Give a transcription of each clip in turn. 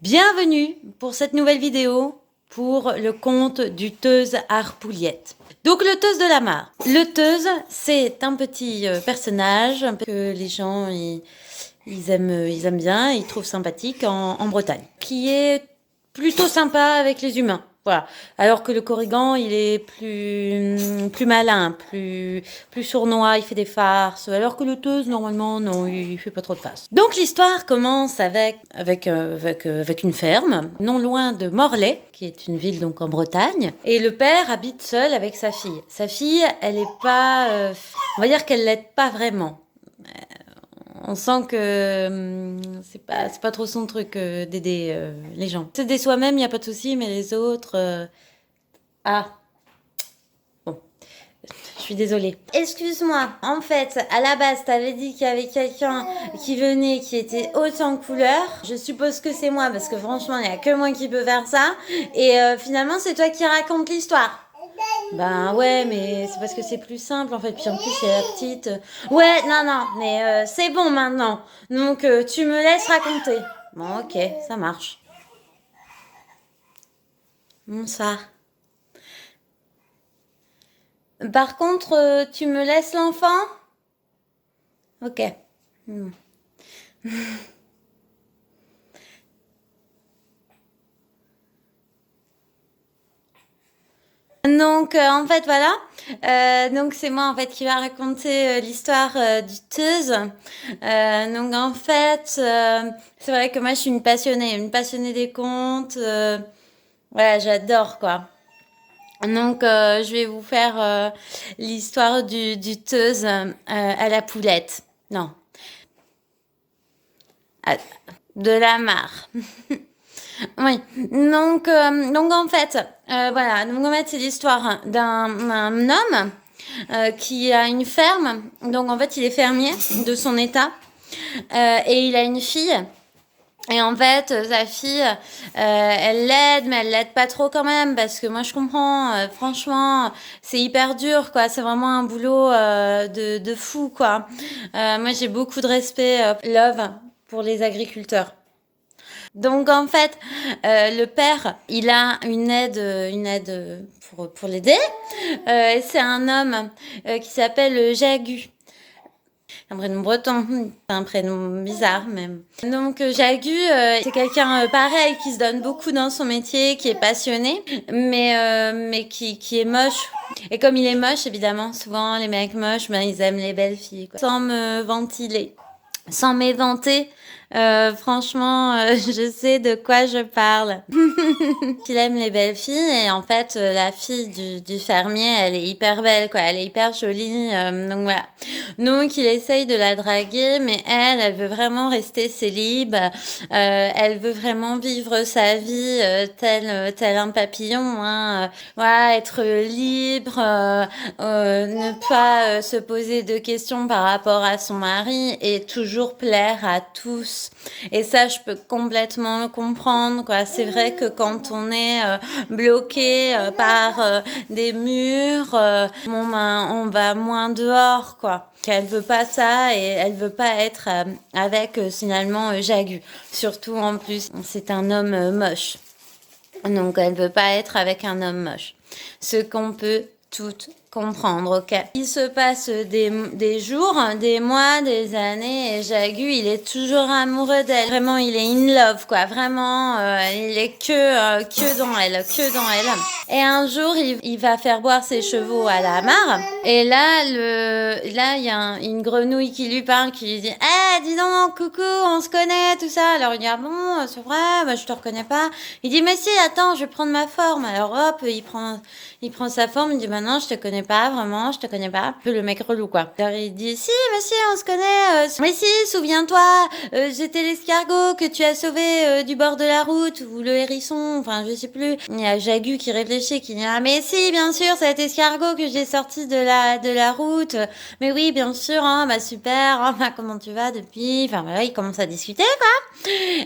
Bienvenue pour cette nouvelle vidéo pour le conte du Teuse Harpouliette. Donc le Teuse de la Mare. Le Teuse, c'est un petit personnage que les gens ils aiment bien, ils trouvent sympathique en Bretagne, qui est plutôt sympa avec les humains. Voilà. Alors que le Corrigan, il est plus malin, plus sournois, il fait des farces. Alors que le Teuse, normalement, non, il fait pas trop de farces. Donc l'histoire commence avec une ferme, non loin de Morlaix, qui est une ville donc en Bretagne. Et le père habite seul avec sa fille. Sa fille, elle est pas, on va dire qu'elle l'aide pas vraiment. On sent que c'est pas trop son truc d'aider les gens. S'aider soi-même, il n'y a pas de souci, mais les autres... Ah, bon, je suis désolée. Excuse-moi, en fait, à la base, t'avais dit qu'il y avait quelqu'un qui venait qui était haute en couleur. Je suppose que c'est moi, parce que franchement, il n'y a que moi qui peux faire ça. Et finalement, c'est toi qui raconte l'histoire. Ben ouais, mais c'est parce que c'est plus simple en fait. Puis en plus, c'est la petite. Ouais, non, mais c'est bon maintenant. Donc tu me laisses raconter. Bon, ok, ça marche. Bon, ça. Par contre, tu me laisses l'enfant? Ok. Hmm. Donc en fait voilà, donc c'est moi en fait qui va raconter l'histoire du Teuse. Donc en fait, c'est vrai que moi je suis une passionnée des contes. Voilà, j'adore quoi. Donc je vais vous faire l'histoire du Teuse à la poulette. Non, à- de la mare. Oui, donc en fait, voilà, donc en fait c'est l'histoire d'un homme qui a une ferme. Donc en fait il est fermier de son état et il a une fille. Et en fait, sa fille, elle l'aide, mais elle l'aide pas trop quand même, parce que moi je comprends, franchement, c'est hyper dur, quoi. C'est vraiment un boulot de fou, quoi. Moi j'ai beaucoup de respect, love, pour les agriculteurs. Donc en fait, le père, il a une aide pour l'aider. C'est un homme qui s'appelle Jagu. Un prénom breton, un prénom bizarre même. Donc Jagu, c'est quelqu'un pareil qui se donne beaucoup dans son métier, qui est passionné, mais qui est moche. Et comme il est moche, évidemment, souvent les mecs moches, ben, ils aiment les belles filles, quoi. Sans me ventiler, sans m'éventer, franchement, je sais de quoi je parle. Il aime les belles filles et en fait, la fille du fermier, elle est hyper belle, quoi. Elle est hyper jolie. Donc voilà. Donc il essaye de la draguer, mais elle veut vraiment rester célib. Elle veut vraiment vivre sa vie tel un papillon. Hein. Voilà, être libre, ne pas se poser de questions par rapport à son mari et toujours plaire à tous. Et ça, je peux complètement le comprendre, quoi. C'est vrai que quand on est bloqué par des murs, bon ben, on va moins dehors, quoi. Elle veut pas ça et elle veut pas être avec finalement Jagu. Surtout en plus, c'est un homme moche. Donc elle veut pas être avec un homme moche. Ce qu'on peut toutes comprendre, ok. Il se passe des jours, des mois, des années et Jagu, il est toujours amoureux d'elle. Vraiment, il est in love, quoi. Vraiment, il est que dans elle, que dans elle. Et un jour, il va faire boire ses chevaux à la mare. Et là, il y a une grenouille qui lui parle, qui lui dit, eh, dis donc, coucou, on se connaît, tout ça. Alors il dit, ah bon, c'est vrai, bah, je te reconnais pas. Il dit, mais si, attends, je vais prendre ma forme. Alors hop, il prend sa forme, il dit, bah non, je te connais pas, vraiment, je te connais pas. Un peu le mec relou, quoi. Alors il dit, si, monsieur, on se connaît. Mais si, souviens-toi, j'étais l'escargot que tu as sauvé du bord de la route, ou le hérisson, enfin, je sais plus. Il y a Jagu qui réfléchit, qui dit, ah mais si, bien sûr, c'est cet escargot que j'ai sorti de la route. Mais oui, bien sûr, hein, bah super, hein, bah, comment tu vas depuis? Enfin voilà, il commence à discuter, quoi.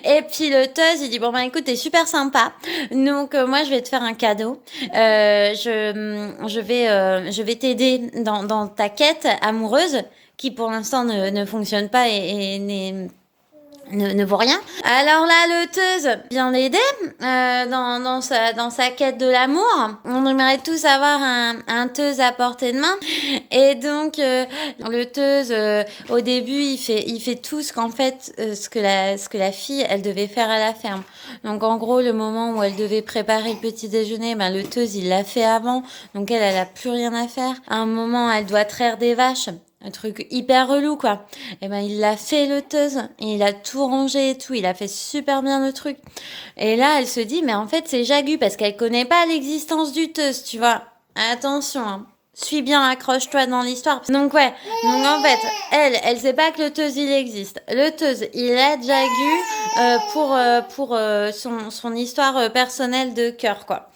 Et puis le Teuse, il dit, bon bah écoute, t'es super sympa. Donc moi, je vais te faire un cadeau. Je vais t'aider dans ta quête amoureuse qui pour l'instant ne fonctionne pas et ne vaut rien. Alors là, le Teuse vient l'aider dans sa quête de l'amour. On aimerait tous avoir un Teuse à portée de main. Et donc, le Teuse, au début, il fait tout ce qu'en fait, ce que la fille, elle devait faire à la ferme. Donc, en gros, le moment où elle devait préparer le petit déjeuner, ben, le Teuse, il l'a fait avant. Donc, elle a plus rien à faire. À un moment, elle doit traire des vaches. Un truc hyper relou, quoi. Et ben, il l'a fait, le Teuse. Et il a tout rangé et tout. Il a fait super bien le truc. Et là, elle se dit, mais en fait, c'est Jagu, parce qu'elle connaît pas l'existence du Teuse, tu vois. Attention, hein. Suis bien, accroche-toi dans l'histoire. Donc, ouais. Donc, en fait, elle sait pas que le Teuse, il existe. Le Teuse, il aide Jagu pour son histoire personnelle de cœur, quoi.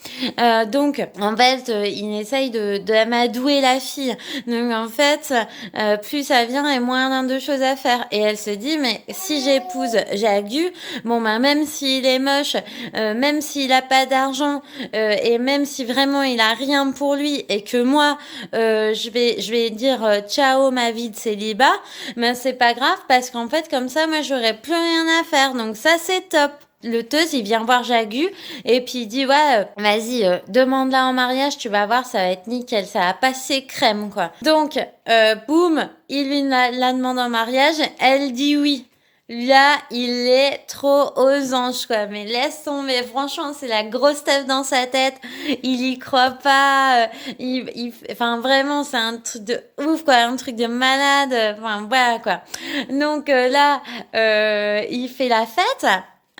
Donc, en fait, il essaye d'amadouer la fille. Donc, en fait, plus ça vient et moins on a de choses à faire. Et elle se dit, mais si j'épouse Jagu, bon, ben, même s'il est moche, même s'il a pas d'argent, et même si vraiment il a rien pour lui, et que moi, je vais dire ciao ma vie de célibat, ben, c'est pas grave parce qu'en fait, comme ça, moi, j'aurais plus rien à faire. Donc, ça, c'est top. Le Teuse, il vient voir Jagu et puis il dit ouais, vas-y, demande-la en mariage, tu vas voir, ça va être nickel, ça va passer crème, quoi. Donc, boum, il lui la demande en mariage, elle dit oui. Là, il est trop aux anges, quoi. Mais laisse tomber. Franchement, c'est la grosse teuf dans sa tête. Il y croit pas. Enfin, vraiment, c'est un truc de ouf, quoi. Un truc de malade. Enfin, voilà, quoi. Donc, là, il fait la fête.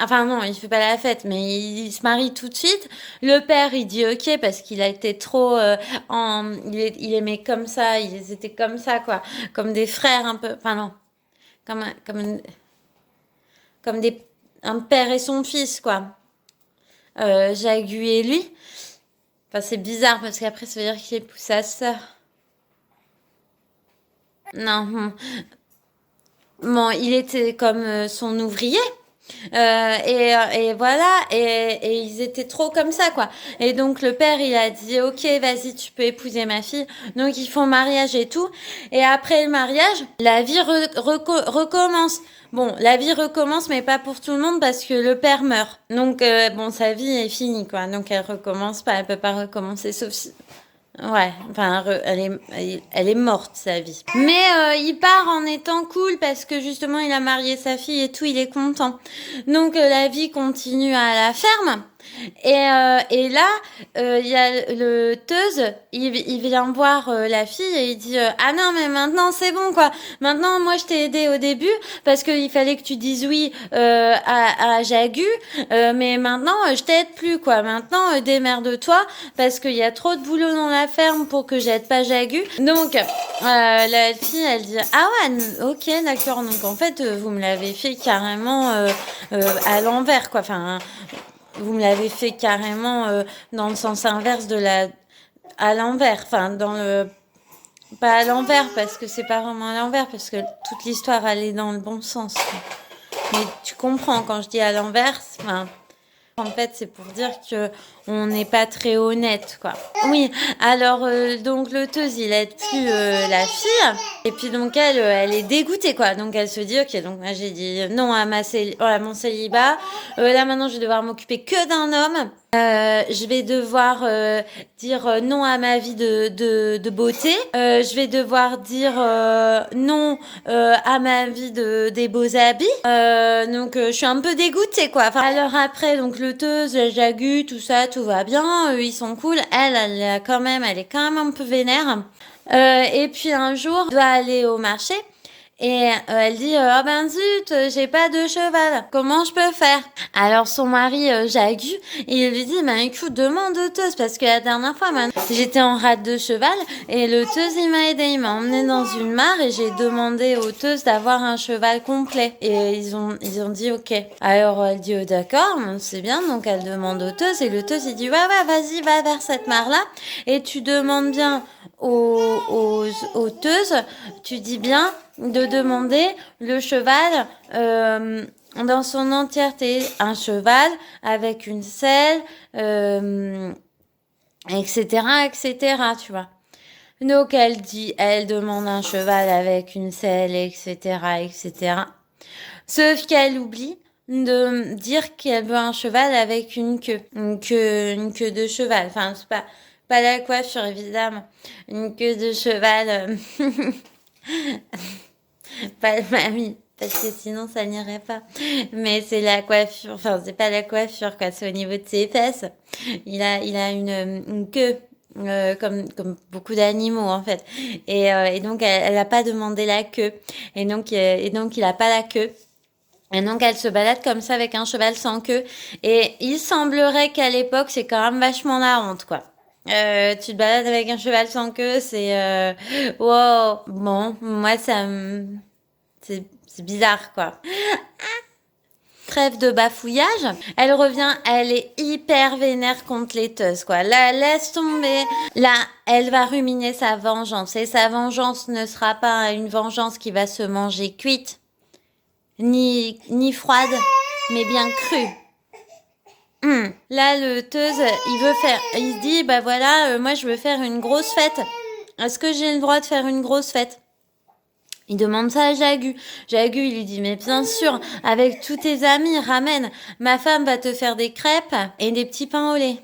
Enfin non, il fait pas la fête, mais il se marie tout de suite. Le père, il dit ok parce qu'il a été trop il aimait comme ça, ils étaient comme ça, quoi, comme des frères un peu. Enfin non, comme comme un père et son fils, quoi. Jagu et lui. Enfin c'est bizarre parce qu'après ça veut dire qu'il épouse sa sœur. Non. Bon, il était comme son ouvrier. Et voilà, et ils étaient trop comme ça, quoi. Et donc le père, il a dit, ok, vas-y, tu peux épouser ma fille. Donc ils font mariage et tout. Et après le mariage, la vie recommence. Bon, la vie recommence, mais pas pour tout le monde parce que le père meurt. Donc bon, sa vie est finie, quoi. Donc elle recommence pas, elle peut pas recommencer, sauf si ouais, enfin, elle est morte, sa vie. Mais il part en étant cool parce que justement, il a marié sa fille et tout, il est content. Donc, la vie continue à la ferme. Et là, il y a le Teuse, il vient voir la fille et il dit ah non, mais maintenant c'est bon, quoi. Maintenant, moi, je t'ai aidé au début parce qu'il fallait que tu dises oui à Jagu, mais maintenant, je t'aide plus, quoi. Maintenant, démerde-toi parce qu'il y a trop de boulot dans la ferme pour que j'aide pas Jagu. Donc, la fille, elle dit ah ouais, ok, d'accord. Donc, en fait, vous me l'avez fait carrément à l'envers, quoi. Enfin, vous me l'avez fait carrément dans le sens inverse à l'envers. Enfin, dans le. Pas à l'envers, parce que c'est pas vraiment à l'envers, parce que toute l'histoire, elle est dans le bon sens. Mais tu comprends, quand je dis à l'envers, enfin. En fait, c'est pour dire que on n'est pas très honnête, quoi. Oui, alors donc le Teuse, il aide plus la fille, et puis donc elle est dégoûtée, quoi. Donc elle se dit ok, donc là j'ai dit non à à mon célibat. Là maintenant, je vais devoir m'occuper que d'un homme. Je vais devoir dire non à ma vie de beauté. Je vais devoir dire non à ma vie des beaux habits. Donc je suis un peu dégoûtée, quoi. Enfin, alors après, donc le Teuse, la Jagu, tout ça, tout va bien. Eux, ils sont cool. Elle est quand même un peu vénère. Et puis un jour, elle doit aller au marché. Et elle dit oh ben zut, j'ai pas de cheval, comment je peux faire? Alors son mari Jagu, il lui dit ben écoute, demande au Teuse parce que la dernière fois j'étais en rate de cheval et le Teuse il m'a aidé, il m'a emmené dans une mare et j'ai demandé au Teuse d'avoir un cheval complet et ils ont dit ok. Alors elle dit oh, d'accord, c'est bien, donc elle demande au Teuse et le Teuse il dit ouais vas-y va vers cette mare là et tu demandes bien aux Teuses, tu dis bien de demander le cheval dans son entièreté, un cheval avec une selle, etc., tu vois. Donc elle demande un cheval avec une selle, etc., etc. Sauf qu'elle oublie de dire qu'elle veut un cheval avec une queue de cheval. Enfin, c'est pas la coiffure, évidemment. Une queue de cheval. Pas le mamie, parce que sinon ça n'irait pas. Mais c'est la coiffure, enfin c'est pas la coiffure quoi, c'est au niveau de ses fesses. Il a une queue. Comme beaucoup d'animaux en fait et donc elle a pas demandé la queue et donc il a pas la queue et donc elle se balade comme ça avec un cheval sans queue et il semblerait qu'à l'époque c'est quand même vachement la honte quoi. Tu te balades avec un cheval sans queue, c'est wow. Bon, moi c'est bizarre quoi. Trêve de bafouillage. Elle revient, elle est hyper vénère contre les teuses, quoi. Là, laisse tomber. Là, elle va ruminer sa vengeance. Et sa vengeance ne sera pas une vengeance qui va se manger cuite, ni froide, mais bien crue. Là, le teuse, il se dit, bah voilà, moi je veux faire une grosse fête. Est-ce que j'ai le droit de faire une grosse fête? Il demande ça à Jagu. Jagu, il lui dit, mais bien sûr, avec tous tes amis, ramène. Ma femme va te faire des crêpes et des petits pains au lait.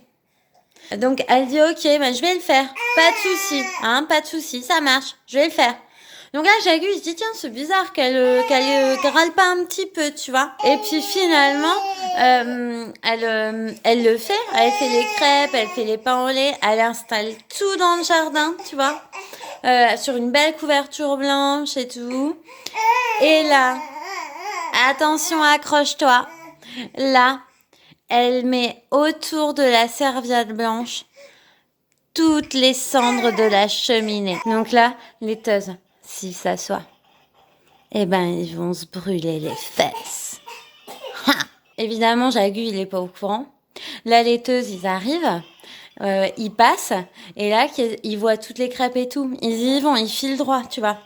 Donc, elle dit, ok, bah, je vais le faire. Pas de souci, hein, pas de souci, ça marche, je vais le faire. Donc là, Jagu, il se dit, tiens, c'est bizarre qu'elle râle pas un petit peu, tu vois. Et puis finalement, elle le fait. Elle fait les crêpes, elle fait les pains au lait, elle installe tout dans le jardin, tu vois. Sur une belle couverture blanche et tout. Et là, attention, accroche-toi. Là, elle met autour de la serviette blanche toutes les cendres de la cheminée. Donc là, les teuses, s'ils s'assoient, eh ben, ils vont se brûler les fesses. Ha! Évidemment, Jagu, il est pas au courant. La laiteuse, ils arrivent. Ils passent et là ils voient toutes les crêpes et tout, ils y vont, ils filent droit, tu vois.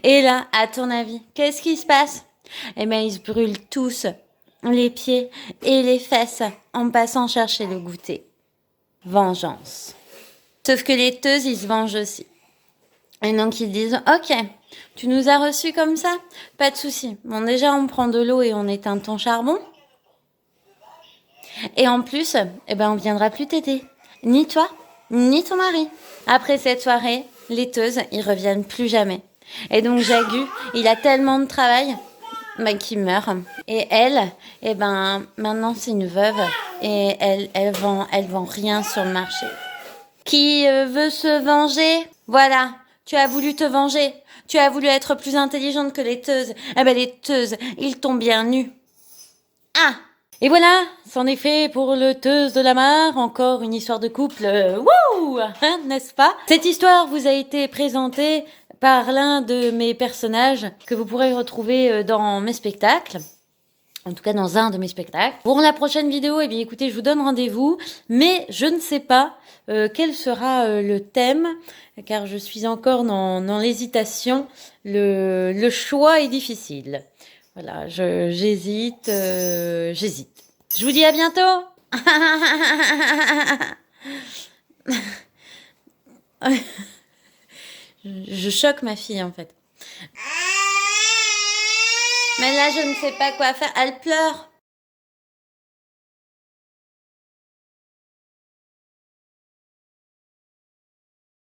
Et là, à ton avis, qu'est-ce qui se passe? Eh ben ils se brûlent tous les pieds et les fesses en passant chercher le goûter. Vengeance. Sauf que les teuses, ils se vengent aussi. Et donc ils disent, ok, tu nous as reçus comme ça, pas de souci. Bon, déjà on prend de l'eau et on éteint ton charbon. Et en plus, eh ben on viendra plus t'aider. Ni toi, ni ton mari. Après cette soirée, les teuses, ils reviennent plus jamais. Et donc Jagu, il a tellement de travail qu'il meurt. Et elle, eh ben maintenant c'est une veuve et elle vend rien sur le marché. Qui veut se venger? Voilà, tu as voulu te venger. Tu as voulu être plus intelligente que les teuses. Eh ben les teuses, ils t'ont bien nus. Ah! Et voilà, c'en est fait pour le Teuse de la Mare, encore une histoire de couple, wouh, hein, n'est-ce pas? Cette histoire vous a été présentée par l'un de mes personnages que vous pourrez retrouver dans mes spectacles. En tout cas, dans un de mes spectacles. Pour la prochaine vidéo, eh bien, écoutez, je vous donne rendez-vous, mais je ne sais pas quel sera le thème, car je suis encore dans l'hésitation. Le choix est difficile. Voilà, j'hésite. Je vous dis à bientôt. Je choque ma fille en fait. Mais là, je ne sais pas quoi faire. Elle pleure.